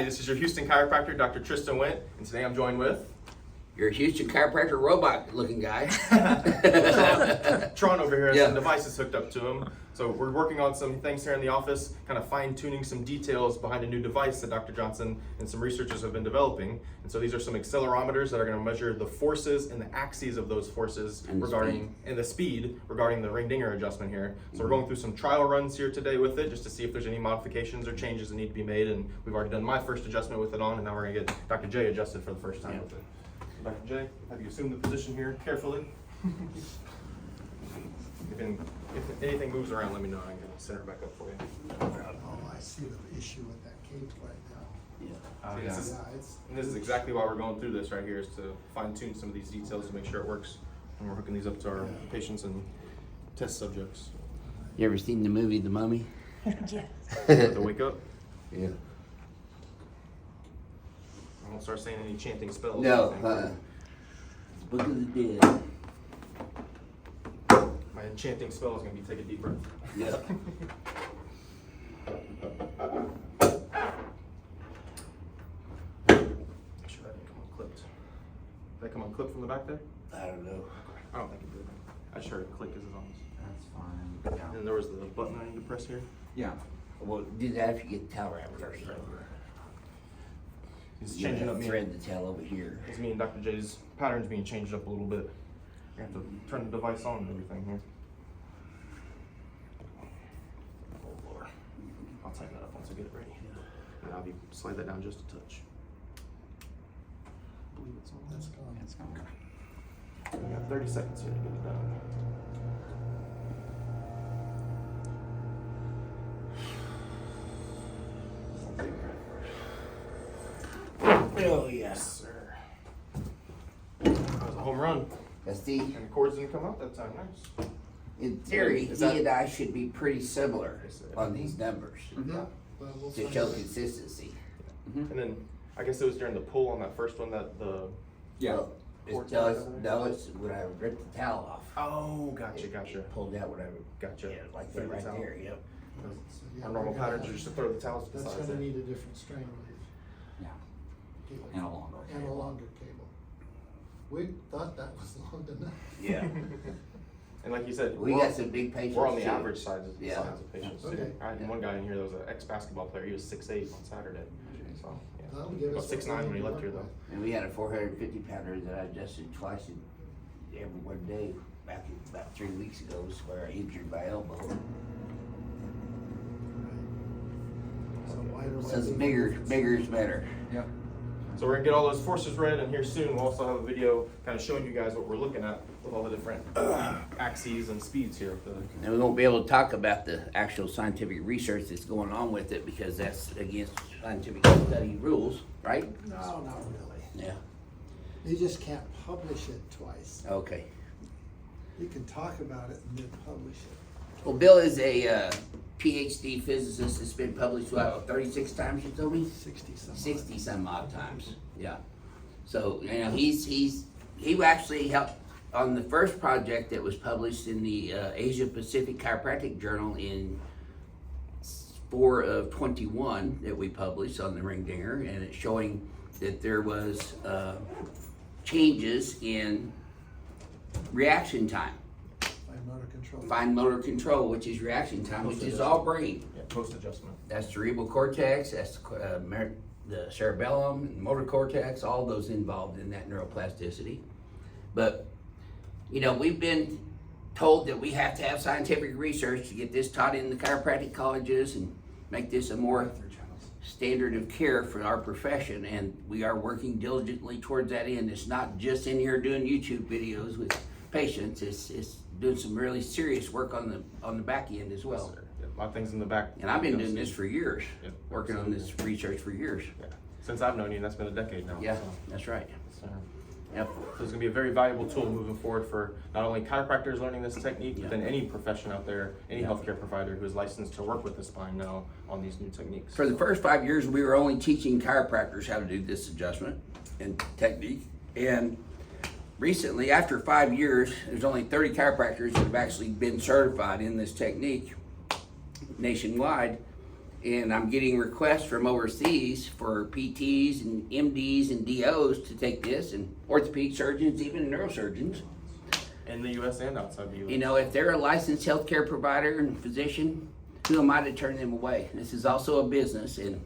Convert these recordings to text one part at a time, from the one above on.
This is your Houston chiropractor, Dr. Tristan Went, and today I'm joined with your Houston chiropractor robot-looking guy. Tron over here has some devices hooked up to him. So we're working on some things here in the office, kind of fine-tuning some details behind a new device that Dr. Johnson and some researchers have been developing. And so these are some accelerometers that are going to measure the forces and the axes of those forces and the speed regarding the ring-dinger adjustment here. So we're going through some trial runs here today with it just to see if there's any modifications or changes that need to be made. And we've already done my first adjustment with it on, and now we're going to get Dr. J adjusted for the first time with it. Dr. J, have you assume the position here carefully? If anything moves around, let me know. I can center it back up for you. Oh, I see the issue with that cage right now. This is exactly why we're going through this right here, is to fine-tune some of these details to make sure it works. And we're hooking these up to our patients and test subjects. You ever seen the movie The Mummy? Yes. To wake up? Yeah. I won't start saying any chanting spells. No. Book of the Dead. My enchanting spell is going to be take a deep breath. Yeah. Make sure that didn't come unclipped. Did that come unclipped from the back there? I don't know. I don't think it did. I just heard it click as it's on. That's fine. Yeah. And there was the button I need to press here. Yeah. Well, do that if you get the towel wrap first. It's You changing up. thread the tail over here. It's me and Dr. J's pattern's being changed up a little bit. I have to turn the device on and everything here. Oh Lord. I'll tighten that up once I get it ready. And I'll slide that down just a touch. I believe it's on. That's gone. It's gone. We got 30 seconds here to get it done. Oh, yes. Yes, sir. That was a home run. That's the, And the cords didn't come out that time. Nice. in theory, Is he that- and I should be pretty similar on these numbers Yeah, well, we'll to find show out. consistency. And then I guess it was during the pull on that first one that the. Yeah. Well, Cords no, out there? it's when I ripped the towel off. Oh, gotcha, gotcha. It pulled out when I Gotcha. Yeah, like Threw that the right towel. there, yep. So, yeah, Our normal we're gonna patterns are just to throw the towels to the That's sides. gonna there. need a different strain relief. Yeah. cable. And a longer And a cable. longer cable. We thought that was long enough. Yeah. And like you said, We got some big patients. we're on the too. average size of Yeah. size of patients too. Okay. I had one guy in here that was an ex-basketball player. He was 6'8" on Saturday. So yeah. That'll give About us 6'9" when he left here though. And we had a 450 pounder that I adjusted twice every one day back about 3 weeks ago, was where I injured my elbow. So wider So it's weight. bigger is better. Yep. So we're gonna get all those forces read, and here soon we'll also have a video kind of showing you guys what we're looking at with all the different axes and speeds here. And we won't be able to talk about the actual scientific research that's going on with it because that's against scientific study rules, right? No, not really. Yeah. You just can't publish it twice. Okay. You can talk about it and then publish it. Well, Bill is a PhD physicist that's been published, what, 36 times, you told me? 60 some odd times, yeah. So, you know, he actually helped on the first project that was published in the Asia Pacific Chiropractic Journal in 4 of 21 that we published on the ring dinger, and it's showing that there was changes in reaction time, Fine motor control. fine motor control, which is reaction time, which is all brain. Yeah, post adjustment. That's cerebral cortex, that's the cerebellum, and motor cortex, all those involved in that neuroplasticity. But, you know, we've been told that we have to have scientific research to get this taught in the chiropractic colleges and make this a more standard of care for our profession, and we are working diligently towards that end. It's not just in here doing YouTube videos with patients, it's doing some really serious work on the back end as well. Yeah, a lot of things in the back. And I've been doing this for years, Yep. working on this research for years. Yeah. Since I've known you, and that's been a decade now. Yeah, So, that's right. Yep. So it's gonna be a very valuable tool moving forward for not only chiropractors learning this technique, Yeah. but then any profession out there, any healthcare provider who is licensed to work with the spine now on these new techniques. For the first 5 years, we were only teaching chiropractors how to do this adjustment and technique. And recently, after 5 years, there's only 30 chiropractors that have actually been certified in this technique nationwide. And I'm getting requests from overseas for PTs and MDs and DOs to take this, and orthopedic surgeons, even neurosurgeons. In the U.S. and outside the U.S. You know, if they're a licensed healthcare provider and physician, who am I to turn them away? This is also a business, and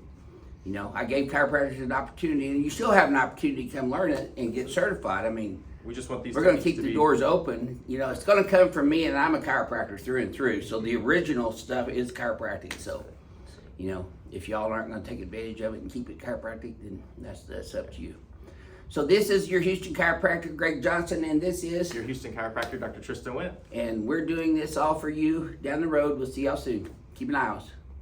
you know, I gave chiropractors an opportunity, and you still have an opportunity to come learn it and get certified. I mean, we just want these. we're going to techniques keep to the be- doors open. You know, it's going to come from me, and I'm a chiropractor through and through. So the original stuff is chiropractic. So, you know, if y'all aren't going to take advantage of it and keep it chiropractic, then that's up to you. So this is your Houston chiropractor, Greg Johnson, and this is, Your Houston chiropractor, Dr. Tristan Went. and we're doing this all for you down the road. We'll see y'all soon. Keep an eye on us.